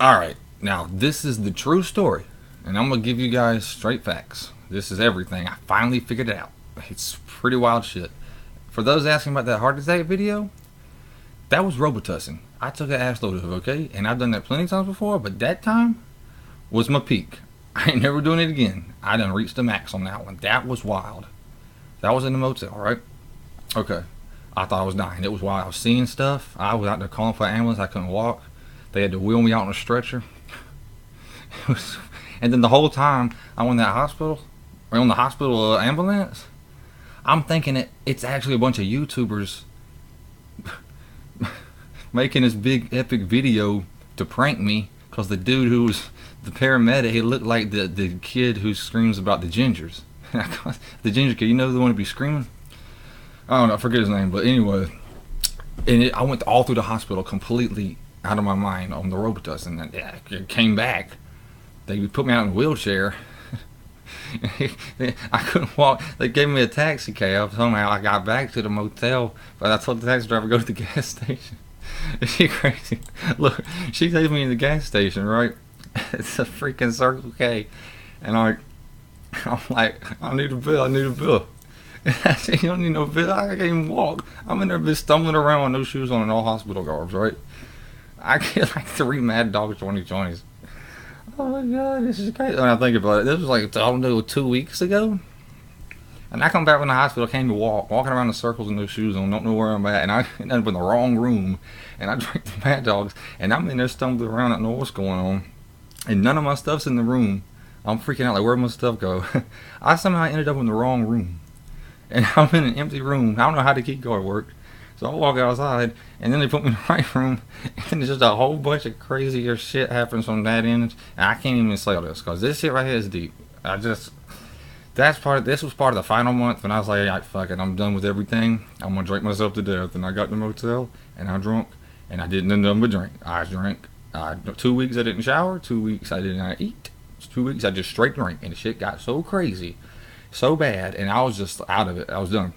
Alright, now this is the true story. And I'm going to give you guys straight facts. This is everything. I finally figured it out. It's pretty wild shit. For those asking about that heart attack video, that was Robitussin. I took an ass load of it, okay? And I've done that plenty of times before, but that time was my peak. I ain't never doing it again. I done reached the max on that one. That was wild. That was in the motel, right? Okay. I thought I was dying. It was wild. I was seeing stuff. I was out there calling for an ambulance. I couldn't walk. They had to wheel me out on a stretcher. It was, and then the whole time I'm in that hospital, or on the hospital ambulance, I'm thinking it's actually a bunch of YouTubers making this big epic video to prank me, because the dude who was the paramedic, he looked like the kid who screams about the gingers. The ginger kid, you know, the one to be screaming? I don't know, I forget his name, but anyway. And I went all through the hospital completely out of my mind on the Robitussin, and yeah, it came back. They put me out in a wheelchair. I couldn't walk. They gave me a taxi cab. Somehow I got back to the motel, but I told the taxi driver go to the gas station. Is she crazy? Look, she takes me to the gas station, right? It's a freaking Circle K, and I'm like, I need a bill. I need a bill. I said, you don't need no bill. I can't even walk. I'm in there, bitch, stumbling around with no shoes on and all hospital garbs, right? I get like 3 Mad Dog 2020s. Oh my god, this is crazy. When I think about it, this was like, I don't know, 2 weeks ago. And I come back from the hospital, came to walking around in circles with no shoes on, don't know where I'm at, and I ended up in the wrong room, and I drank the Mad Dogs, and I'm in there stumbling around, I don't know what's going on, and none of my stuff's in the room. I'm freaking out, like, where'd my stuff go? I somehow ended up in the wrong room, and I'm in an empty room. I don't know how the key card worked, so I walk outside, and then they put me in the right room, and there's just a whole bunch of crazier shit happens from that end, and I can't even say all this, because this shit right here is deep. This was part of the final month when I was like, fuck it, I'm done with everything. I'm gonna drink myself to death. And I got in the motel and I drunk, and I didn't end up but drink. I drank. 2 weeks I didn't shower. 2 weeks I did not eat. 2 weeks I just straight drank, and the shit got so crazy, so bad, and I was just out of it. I was done.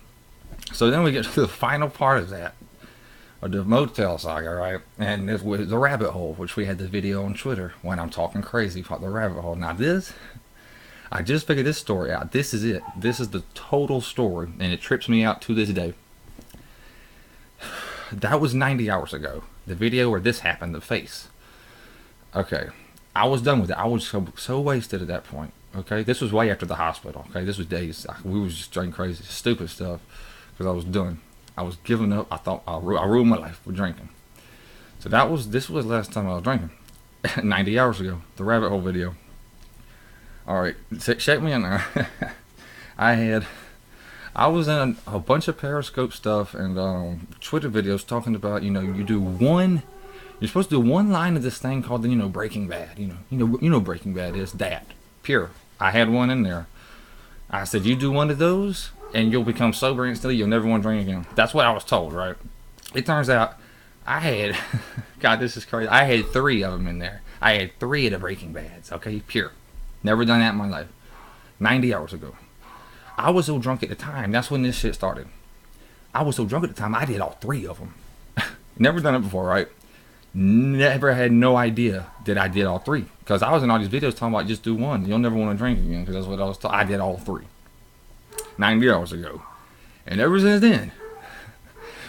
So then we get to the final part of that, of the motel saga, right? And this was the rabbit hole, which we had the video on Twitter when I'm talking crazy about the rabbit hole. Now this, I just figured this story out. This is it. This is the total story, and it trips me out to this day. That was 90 hours ago. The video where this happened, the face. Okay, I was done with it. I was so wasted at that point. Okay, this was way after the hospital. Okay, this was days. We was just drinking crazy, stupid stuff, because I was done. I was giving up. I thought I ruined my life with drinking. So this was the last time I was drinking. 90 hours ago. The rabbit hole video. Alright, check me in there. I was in a bunch of Periscope stuff and Twitter videos talking about, you're supposed to do one line of this thing called, Breaking Bad. You know Breaking Bad is that. Pure. I had one in there. I said, you do one of those and you'll become sober instantly, you'll never want to drink again. That's what I was told, right? It turns out I had, God, this is crazy. I had 3 of them in there. I had 3 of the Breaking Bads, okay? Pure. Never done that in my life. 90 hours ago. I was so drunk at the time. That's when this shit started. I was so drunk at the time, I did all 3 of them. Never done it before, right? Never had no idea that I did all 3. Because I was in all these videos talking about just do one. You'll never want to drink again. Because that's what I was told. I did all 3. 90 hours ago. And ever since then,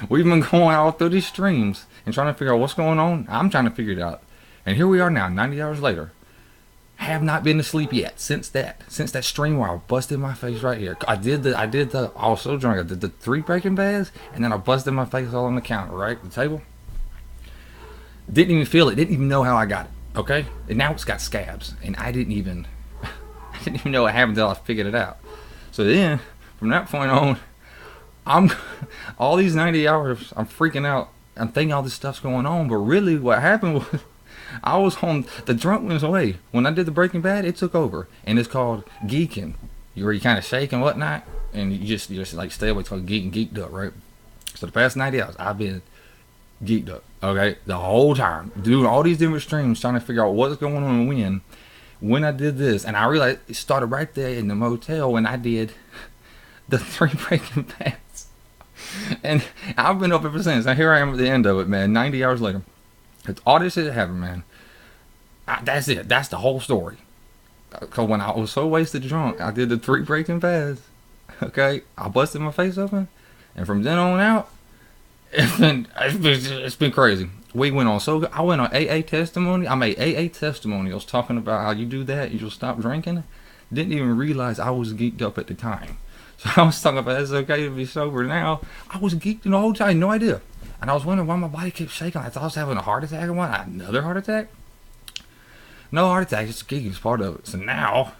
we've been going all through these streams and trying to figure out what's going on. I'm trying to figure it out. And here we are now, 90 hours later. Have not been to sleep yet since that stream where I busted my face right here. I was so drunk. I did the 3 Breaking Bads, and then I busted my face all on the counter, right? The table. Didn't even feel it. Didn't even know how I got it. Okay? And now it's got scabs, and I didn't even know what happened until I figured it out. So then, from that point on, I'm all these 90 hours, I'm freaking out. I'm thinking all this stuff's going on, but really what happened was, I was on the drunkenness way. When I did the Breaking Bad, it took over, and it's called geeking. Where you kind of shake and whatnot, and you just like stay away. It's called geeked up, right? So the past 90 hours, I've been geeked up, okay, the whole time, doing all these different streams, trying to figure out what's going on and when I did this, and I realized it started right there in the motel when I did the 3 Breaking Bads, and I've been up ever since. Now here I am at the end of it, man. 90 hours later. It's all this shit happened, man. That's it. That's the whole story. Because when I was so wasted drunk, I did the 3 Breaking Bads. Okay, I busted my face open, and from then on out, it's been crazy. We went on so good. I went on AA testimony. I made AA testimonials talking about how you do that, you'll stop drinking. Didn't even realize I was geeked up at the time. So I was talking about it's okay to be sober now. I was geeked the whole time, no idea. And I was wondering why my body kept shaking. I thought I was having a heart attack. I had another heart attack. No heart attack, just geeking is part of it. So now,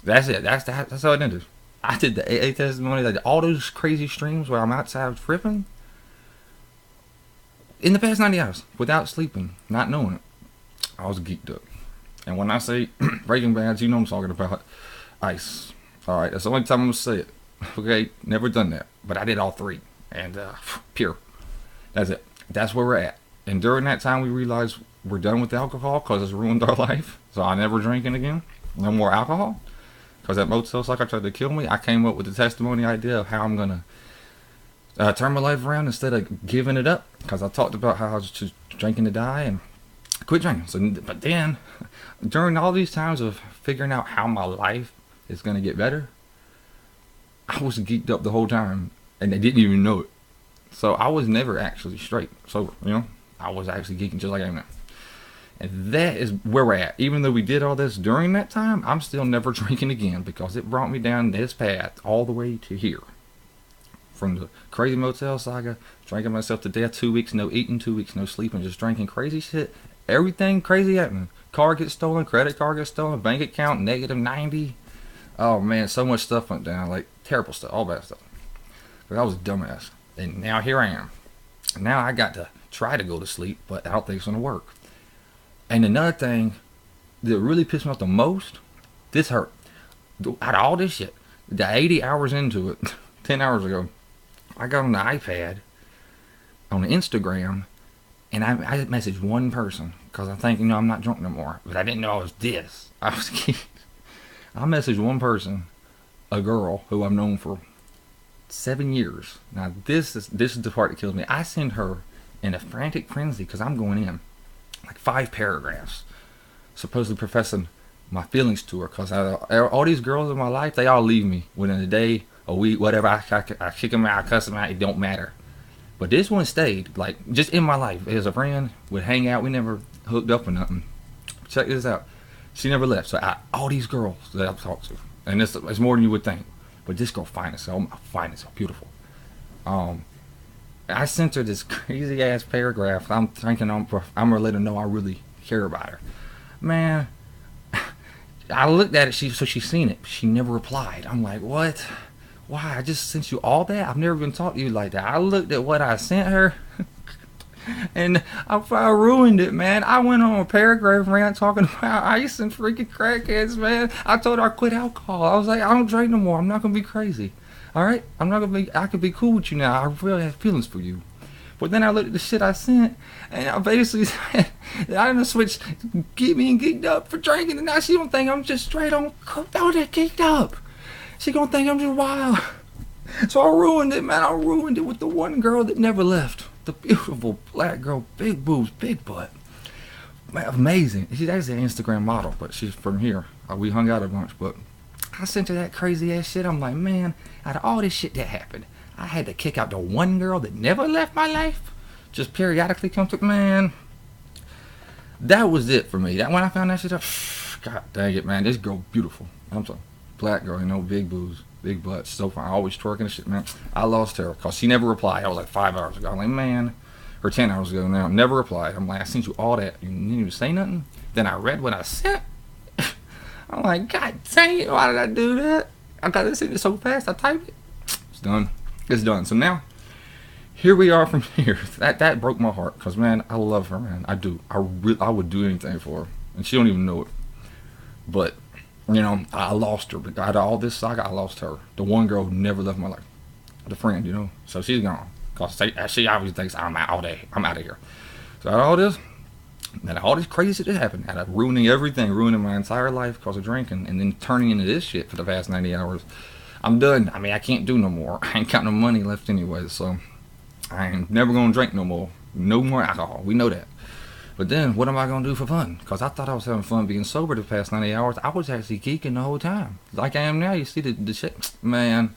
that's it. That's how it ended. I did the AA testimony. I did all those crazy streams where I'm outside tripping in the past 90 hours without sleeping, not knowing it. I was geeked up. And when I say Breaking Bad, you know I'm talking about ice. All right, that's the only time I'm gonna say it. Okay, never done that, but I did all 3, and pure. That's it. That's where we're at. And during that time, we realized we're done with alcohol because it's ruined our life. So I never drinking again. No more alcohol. Because that motel psycho tried to kill me. I came up with the testimony idea of how I'm gonna turn my life around instead of giving it up. Because I talked about how I was just drinking to die and quit drinking. So, but then, during all these times of figuring out how my life is gonna get better, I was geeked up the whole time, and they didn't even know it. So I was never actually straight sober. You know, I was actually geeking just like I am now. And that is where we're at. Even though we did all this during that time, I'm still never drinking again because it brought me down this path all the way to here. From the crazy motel saga, drinking myself to death, 2 weeks no eating, 2 weeks no sleeping, just drinking crazy shit. Everything crazy happening. Car gets stolen, credit card gets stolen, bank account -90. Oh man, so much stuff went down, like terrible stuff, all bad stuff. But I was a dumbass. And now here I am. Now I got to try to go to sleep, but I don't think it's gonna work. And another thing that really pissed me off the most, this hurt. Out of all this shit, the 80 hours into it, 10 hours ago, I got on the iPad, on the Instagram, and I messaged one person, because I think, I'm not drunk no more. But I didn't know I was this. I messaged one person, a girl who I've known for 7 years. Now this is the part that kills me. I send her in a frantic frenzy, because I'm going in. Like 5 paragraphs, supposedly professing my feelings to her, because all these girls in my life, they all leave me within a day, a week, whatever. I kick them out, I cuss them out, it don't matter. But this one stayed, like, just in my life as a friend, would hang out, we never hooked up or nothing. Check this out, she never left. So all these girls that I've talked to, and it's more than you would think, but this girl fine as hell, so beautiful. I sent her this crazy ass paragraph. I'm thinking I'm gonna let her know I really care about her. Man, I looked at it. She's seen it. She never replied. I'm like, what? Why? I just sent you all that? I've never been talked to you like that. I looked at what I sent her, and I ruined it, man. I went on a paragraph rant talking about ice and freaking crackheads, man. I told her I quit alcohol. I was like, I don't drink no more. I'm not gonna be crazy. Alright? I could be cool with you now. I really have feelings for you. But then I looked at the shit I sent, and I basically said, I done switched get me geeked up for drinking, and now she don't think I'm just straight on that geeked up. She gonna think I'm just wild. So I ruined it, man. I ruined it with the one girl that never left. The beautiful black girl, big boobs, big butt. Man, amazing. She's actually an Instagram model, but she's from here. We hung out a bunch, but I sent her that crazy ass shit. I'm like, man, out of all this shit that happened, I had to kick out the one girl that never left my life. Just periodically come to, man. That was it for me. That when I found that shit up, god dang it, man. This girl beautiful. I'm sorry, black girl, big boobs, big butts, so fine, always twerking and shit, man. I lost her because she never replied. I was like 5 hours ago. I'm like, man, or 10 hours ago now, never replied. I'm like, I sent you all that. You didn't even say nothing. Then I read what I sent. I'm like, god dang it, why did I do that? I got this in so fast, I typed it. It's done. It's done. So now, here we are from here. That broke my heart, because, man, I love her, man. I do. I would do anything for her. And she don't even know it. But, I lost her. But out of all this saga, I lost her. The one girl who never left my life. The friend, So she's gone. Because she obviously thinks I'm out of here. So out of all this, and all this crazy shit that happened, out of ruining everything, ruining my entire life because of drinking, and then turning into this shit for the past 90 hours, I'm done. I mean, I can't do no more. I ain't got no money left anyway, so I ain't never gonna drink no more. No more alcohol. We know that. But then, what am I gonna do for fun? Cause I thought I was having fun being sober the past 90 hours. I was actually geeking the whole time, like I am now. You see the shit, man.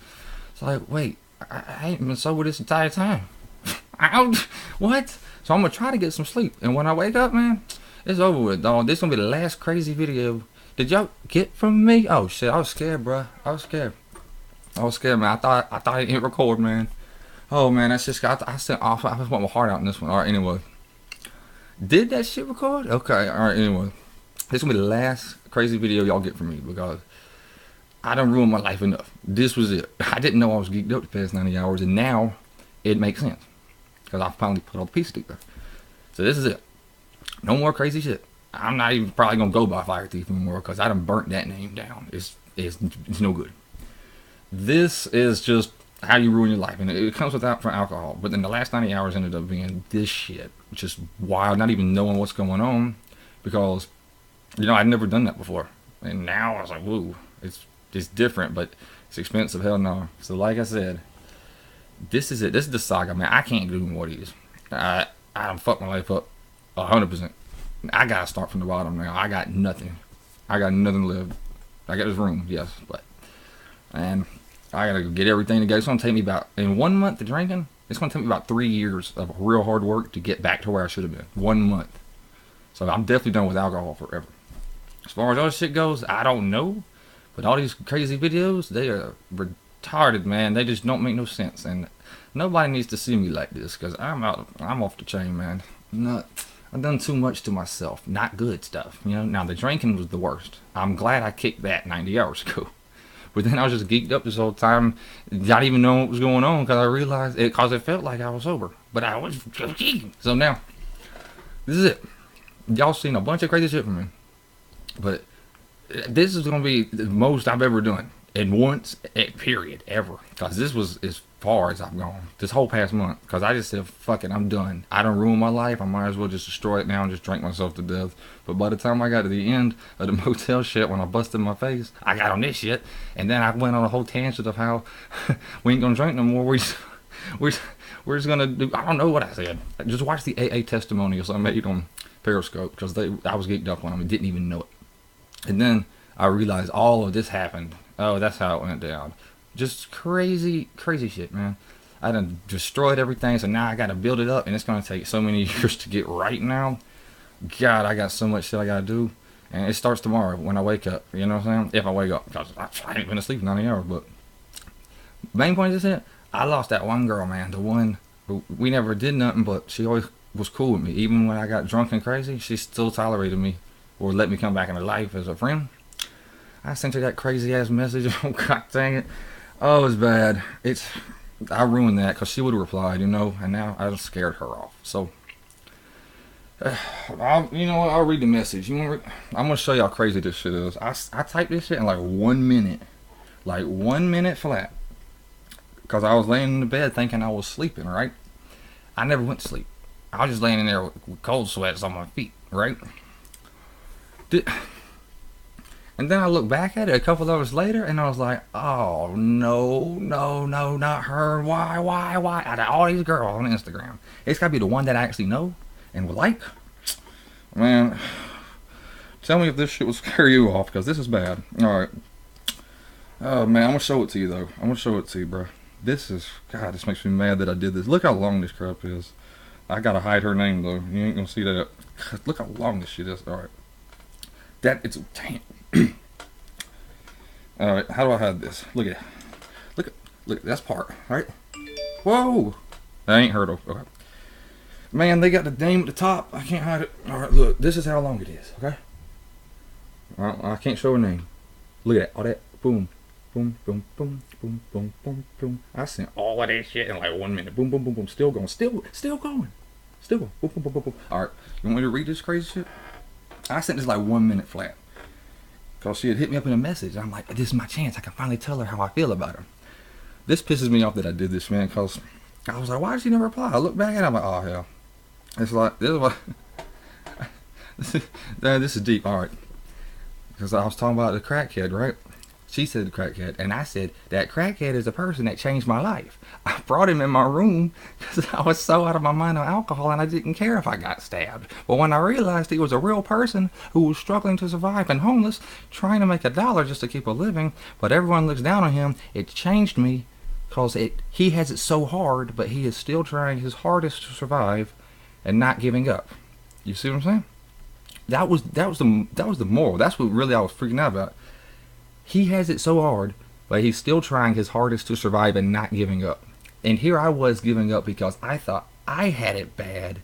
It's like, wait, I ain't been sober this entire time. What? So I'm gonna try to get some sleep, and when I wake up, man, it's over with, dog. This gonna be the last crazy video. Did y'all get from me? Oh shit, I was scared, bruh. I was scared, man. I thought I didn't hit record, man. Oh man, that's just I sent off. I just want my heart out in this one. All right, anyway. Did that shit record? Okay, all right. Anyway, this gonna be the last crazy video y'all get from me because I done ruined my life enough. This was it. I didn't know I was geeked up the past 90 hours, and now it makes sense because I finally put all the pieces together. So this is it. No more crazy shit. I'm not even probably gonna go by Fire Thief anymore because I done burnt that name down. It's no good. This is just how you ruin your life, and it comes without for alcohol. But then the last 90 hours ended up being this shit, which is wild. Not even knowing what's going on because I'd never done that before, and now I was like, whoa, it's different, but it's expensive. Hell no. So like I said, this is it. This is the saga, man. I can't do more of these. I done fucked my life up 100%. I gotta start from the bottom now. I got nothing. I got nothing left. I got this room, yes, but and I gotta get everything together. It's gonna take me about in 1 month of drinking. It's gonna take me about 3 years of real hard work to get back to where I should have been. 1 month. So I'm definitely done with alcohol forever. As far as other shit goes, I don't know. But all these crazy videos, they are retarded, man. They just don't make no sense, and nobody needs to see me like this because I'm off the chain, man. I've done too much to myself. Not good stuff, Now the drinking was the worst. I'm glad I kicked that 90 hours ago. But then I was just geeked up this whole time, not even knowing what was going on because I realized it because it felt like I was sober, but I was geeking. So now, this is it. Y'all seen a bunch of crazy shit from me, but this is gonna be the most I've ever done in once, period, ever. Because this was as far as I've gone this whole past month. Because I just said, fuck it, I'm done. I don't ruin my life. I might as well just destroy it now and just drink myself to death. But by the time I got to the end of the motel shit, when I busted my face, I got on this shit, and then I went on a whole tangent of how we ain't gonna drink no more. We're just gonna do. I don't know what I said. Just watch the AA testimonials I made on Periscope because I was geeked up on them and didn't even know it. And then I realized all of this happened. Oh, that's how it went down. Just crazy shit, man. I done destroyed everything, so now I gotta build it up, and it's gonna take so many years to get right now. God, I got so much shit I gotta do. And it starts tomorrow when I wake up, you know what I'm saying? If I wake up, because I ain't been asleep 90 hours, but main point is it, I lost that one girl, man. The one who we never did nothing, but she always was cool with me. Even when I got drunk and crazy, she still tolerated me or let me come back into life as a friend. I sent her that crazy ass message. Oh, god dang it. Oh, it's bad. I ruined that because she would have replied, and now I just scared her off. So, you know what? I'll read the message. I'm going to show you how crazy this shit is. I typed this shit in like 1 minute. Like 1 minute flat. Because I was laying in the bed thinking I was sleeping, right? I never went to sleep. I was just laying in there with cold sweats on my feet, right? And then I looked back at it a couple hours later, and I was like, oh, no, not her. Why? Out of all these girls on Instagram, it's got to be the one that I actually know and would like. Man, tell me if this shit will scare you off, because this is bad. All right. Oh, man, I'm going to show it to you, though. I'm going to show it to you, bro. This makes me mad that I did this. Look how long this crap is. I got to hide her name, though. You ain't going to see that. Look how long this shit is. All right. Damn. Alright, how do I hide this? Look at that's part, right? Whoa! That ain't her though. Okay. Man, they got the name at the top. I can't hide it. Alright, look, this is how long it is, okay? Alright, I can't show her name. Look at that, all that. Boom. Boom, boom, boom, boom, boom, boom, boom. I sent all of that shit in like 1 minute. Boom, boom, boom, boom. Still going. Still going. Boom, boom, boom, boom, boom. Alright, you want me to read this crazy shit? I sent this like 1 minute flat. Because she had hit me up in a message. I'm like, this is my chance. I can finally tell her how I feel about her. This pisses me off that I did this, man, because I was like, why did she never reply? I look back at it, I'm like, oh, hell. It's like, this is what... this is deep, all right. Because I was talking about the crackhead, right? She said crackhead, and I said that crackhead is a person that changed my life. I brought him in my room because I was so out of my mind on alcohol, and I didn't care if I got stabbed. But when I realized he was a real person who was struggling to survive and homeless, trying to make $1 just to keep a living, but everyone looks down on him, it changed me because he has it so hard, but he is still trying his hardest to survive and not giving up. You see what I'm saying? That was the moral. That's what really I was freaking out about. He has it so hard, but he's still trying his hardest to survive and not giving up. And here I was giving up because I thought I had it bad,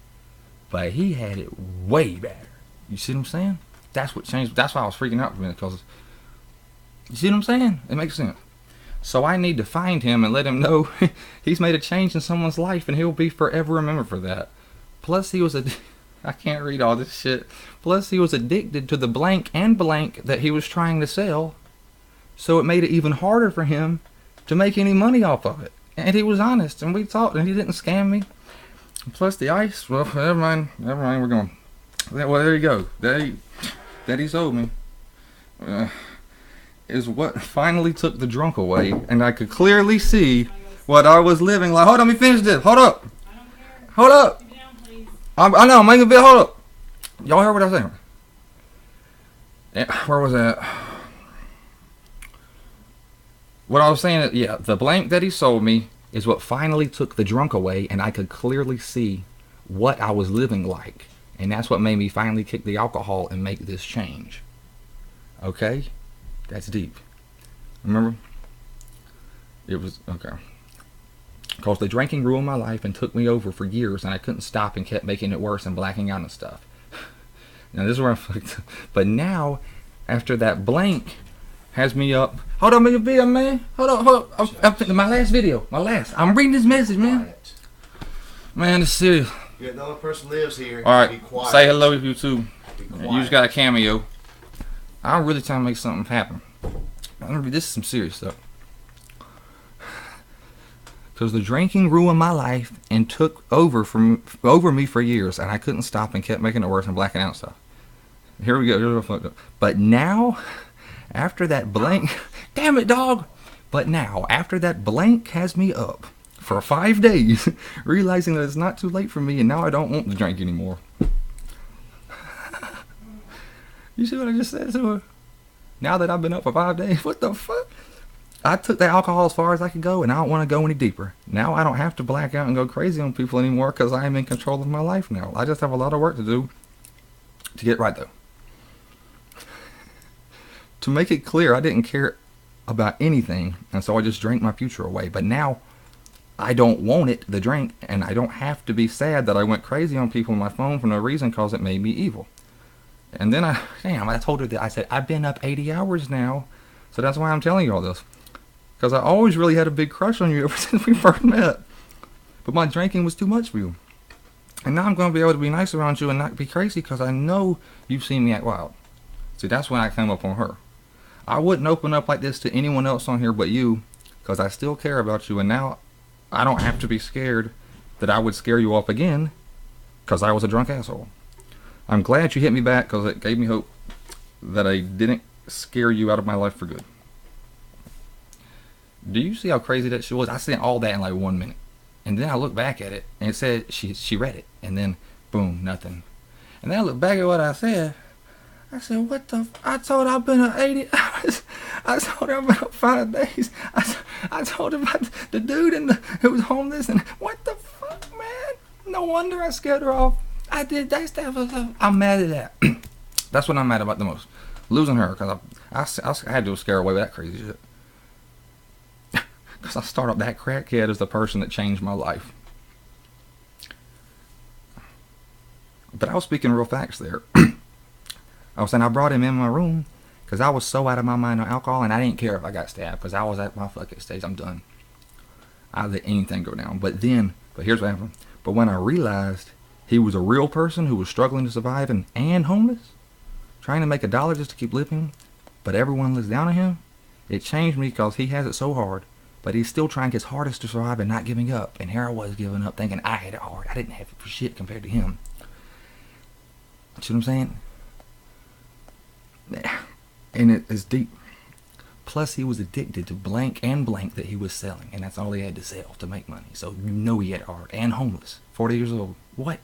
but he had it way better. You see what I'm saying? That's what changed. That's why I was freaking out for a minute, because you see what I'm saying? It makes sense. So I need to find him and let him know he's made a change in someone's life, and he'll be forever remembered for that. Plus he was I can't read all this shit. Plus he was addicted to the blank and blank that he was trying to sell. So it made it even harder for him to make any money off of it. And he was honest, and we talked, and he didn't scam me. Plus the ice, well, never mind, we're going. Well, there you go. That he sold me is what finally took the drunk away, and I could clearly see what I was living like. Hold on, let me finish this. Hold up. I don't care. Hold up. Sit down, please. I know, I'm making a bit. Hold up. Y'all heard what I was saying? Where was that? What I was saying, yeah, the blank that he sold me is what finally took the drunk away, and I could clearly see what I was living like. And that's what made me finally kick the alcohol and make this change. Okay? That's deep. Remember? It was, okay. Because the drinking ruined my life and took me over for years, and I couldn't stop and kept making it worse and blacking out and stuff. Now, this is where I fucked up. But now, after that blank has me up. Hold on, make a video, man. Hold on. I'm my last video. I'm reading this message, man. Man, it's serious. You're the only person lives here. All right, be quiet. say hello if you too. Be quiet. You just got a cameo. I'm really trying to make something happen. This is some serious stuff. Because the drinking ruined my life and took over me for years, and I couldn't stop and kept making it worse and blacking out stuff. Here we go. Here's what I fucked up. But now, after that blank, damn it, dog. But now, after that blank has me up for 5 days, realizing that it's not too late for me, and now I don't want to drink anymore. You see what I just said to her? Now that I've been up for 5 days, what the fuck? I took the alcohol as far as I could go, and I don't want to go any deeper. Now I don't have to black out and go crazy on people anymore because I am in control of my life now. I just have a lot of work to do to get right, though. To make it clear, I didn't care about anything, and so I just drank my future away. But now I don't want it, the drink, and I don't have to be sad that I went crazy on people on my phone for no reason because it made me evil. And then I told her that, I said, I've been up 80 hours now, so that's why I'm telling you all this. Because I always really had a big crush on you ever since we first met. But my drinking was too much for you. And now I'm going to be able to be nice around you and not be crazy because I know you've seen me act wild. See, that's when I came up on her. I wouldn't open up like this to anyone else on here but you because I still care about you. And now I don't have to be scared that I would scare you off again because I was a drunk asshole. I'm glad you hit me back because it gave me hope that I didn't scare you out of my life for good. Do you see how crazy that shit was? I sent all that in like 1 minute. And then I looked back at it and it said she read it. And then, boom, nothing. And then I looked back at what I said. I said, what the I told her I've been up 80 hours. I told her I've been up 5 days. I told her about the dude who was homeless. And what the fuck, man? No wonder I scared her off. I did that stuff. I'm mad at that. That's what I'm mad about the most. Losing her. Because I had to scare away with that crazy shit. Because I started up that crackhead as the person that changed my life. But I was speaking real facts there. I was saying I brought him in my room because I was so out of my mind on alcohol, and I didn't care if I got stabbed because I was at my fucking stage. I'm done. I let anything go down. But here's what happened. But when I realized he was a real person who was struggling to survive and homeless, trying to make $1 just to keep living, but everyone looks down on him, it changed me because he has it so hard. But he's still trying his hardest to survive and not giving up. And here I was giving up thinking I had it hard. I didn't have it for shit compared to him. See what I'm saying? And it's deep. Plus, he was addicted to blank and blank that he was selling, and that's all he had to sell to make money. So you know he had it hard. And homeless, 40 years old. What?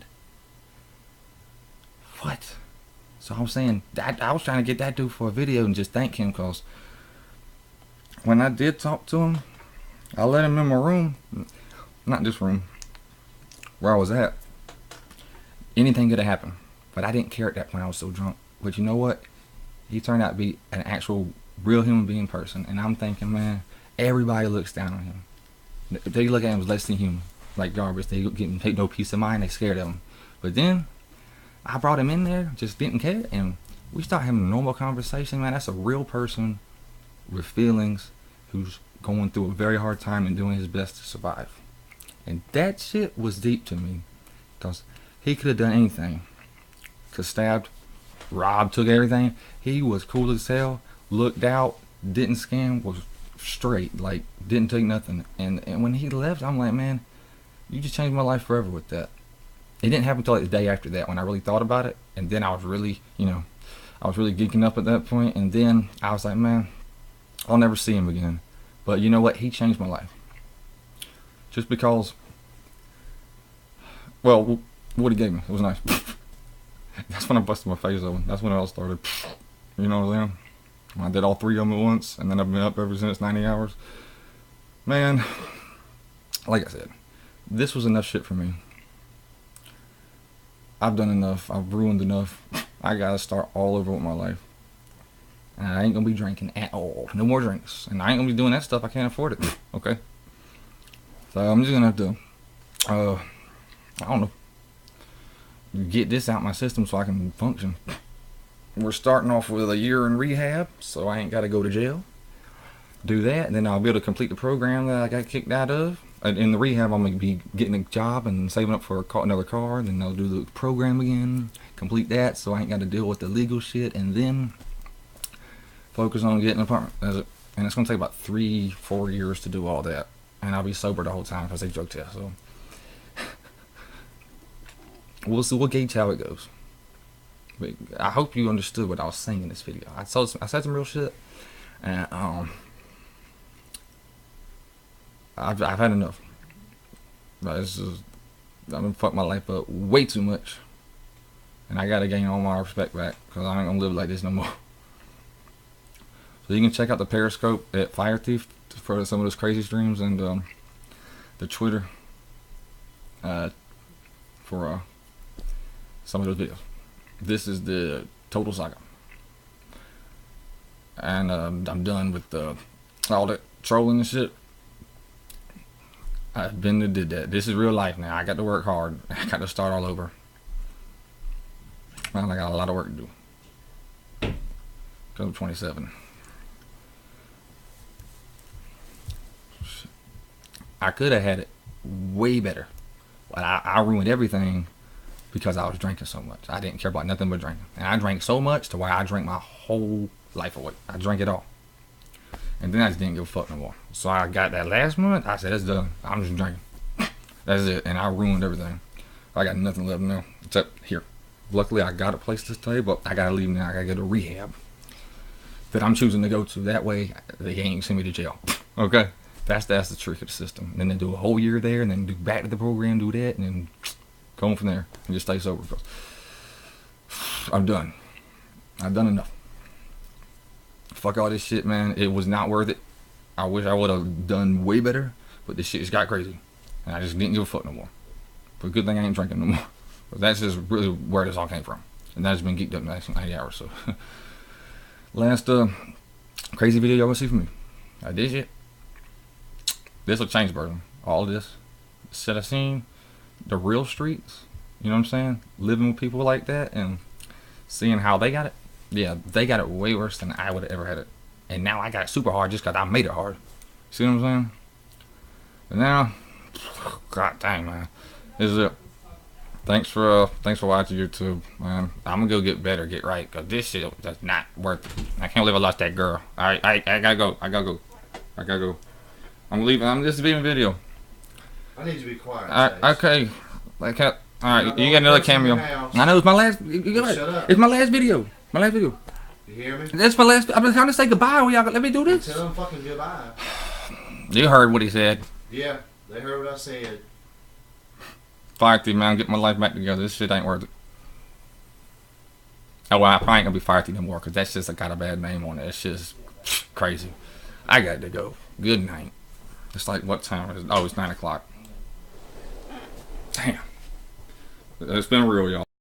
What? So I'm saying that I was trying to get that dude for a video and just thank him, because when I did talk to him, I let him in my room, not this room, where I was at. Anything could have happened, but I didn't care at that point. I was so drunk. But you know what? He turned out to be an actual real human being person, and I'm thinking, man, everybody looks down on him. They look at him as less than human, like garbage. They take no peace of mind. They scared of him. But then I brought him in there, just didn't care, and we start having a normal conversation. Man, that's a real person with feelings who's going through a very hard time and doing his best to survive. And that shit was deep to me, because he could have done anything. Could stabbed, robbed, took everything. He was cool as hell, looked out, didn't scam, was straight, like didn't take nothing. And when he left, I'm like, man, you just changed my life forever with that. It didn't happen until like the day after that when I really thought about it, and then I was really, I was really geeking up at that point, and then I was like, man, I'll never see him again. But you know what? He changed my life. Just because, well, what he gave me, it was nice. That's when I busted my face open. That's when it all started. You know what I'm saying? I did all 3 of them at once, and then I've been up ever since, 90 hours. Man, like I said, this was enough shit for me. I've done enough. I've ruined enough. I gotta start all over with my life. And I ain't gonna be drinking at all. No more drinks. And I ain't gonna be doing that stuff. I can't afford it. Okay? So I'm just gonna have to, I don't know, get this out my system so I can function. We're starting off with a year in rehab, so I ain't got to go to jail. Do that, and then I'll be able to complete the program that I got kicked out of. In the rehab, I'm going to be getting a job and saving up for another car, and then I'll do the program again, complete that, so I ain't got to deal with the legal shit, and then focus on getting an apartment. That's it. And it's going to take about 3-4 years to do all that, and I'll be sober the whole time because they drug test, so we'll see. We'll gauge how it goes. But I hope you understood what I was saying in this video. I said some real shit, and I've had enough. I've been fucked my life up way too much, and I gotta gain all my respect back, because I ain't gonna live like this no more. So you can check out the Periscope at Fire Thief for some of those crazy streams, and the Twitter for some of those videos. This is the total saga, and I'm done with all that trolling and shit. I've been and did that. This is real life now. I got to work hard. I got to start all over. Well, I got a lot of work to do. Because I'm 27. I could have had it way better, but I ruined everything because I was drinking so much. I didn't care about nothing but drinking. And I drank so much to where I drank my whole life away. I drank it all. And then I just didn't give a fuck no more. So I got that last month, I said, it's done. I'm just drinking. That's it. And I ruined everything. I got nothing left now, except here. Luckily, I got a place to stay, but I gotta leave now. I gotta go to rehab that I'm choosing to go to. That way, they ain't send me to jail. Okay? That's the trick of the system. And then they do a whole year there, and then do back to the program, do that, and then go on from there and just stay sober. I'm done. I've done enough. Fuck all this shit, man. It was not worth it. I wish I would have done way better, but this shit just got crazy, and I just didn't give a fuck no more. But good thing I ain't drinking no more. But that's just really where this all came from, and that's been geeked up in the last 90 hours. So last crazy video y'all gonna see from me. I did shit. This will change, bro. All this shit I seen, the real streets, you know what I'm saying? Living with people like that and seeing how they got it. Yeah, they got it way worse than I would have ever had it. And now I got it super hard just because I made it hard. See what I'm saying? And now, god dang, man. This is it. Thanks for watching YouTube, man. I'm gonna go get better, get right, because this shit that's not worth it. I can't believe I lost that girl. Alright, I gotta go. I gotta go. I'm leaving. I'm just leaving video. I need you to be quiet. Okay. Alright, you got another cameo. I know it's my last. Shut up. It's my last video. You hear me? That's my last. I've been trying to say goodbye. Y'all let me do this. Tell them fucking goodbye. You heard what he said. Yeah, they heard what I said. Fire Thief, man, get my life back together. This shit ain't worth it. Oh, well, I probably ain't gonna be Fire Thief no more because that's just got a bad name on it. It's just crazy. I got to go. Good night. It's like, what time is it? Oh, it's 9 o'clock. Damn. It's been real, y'all.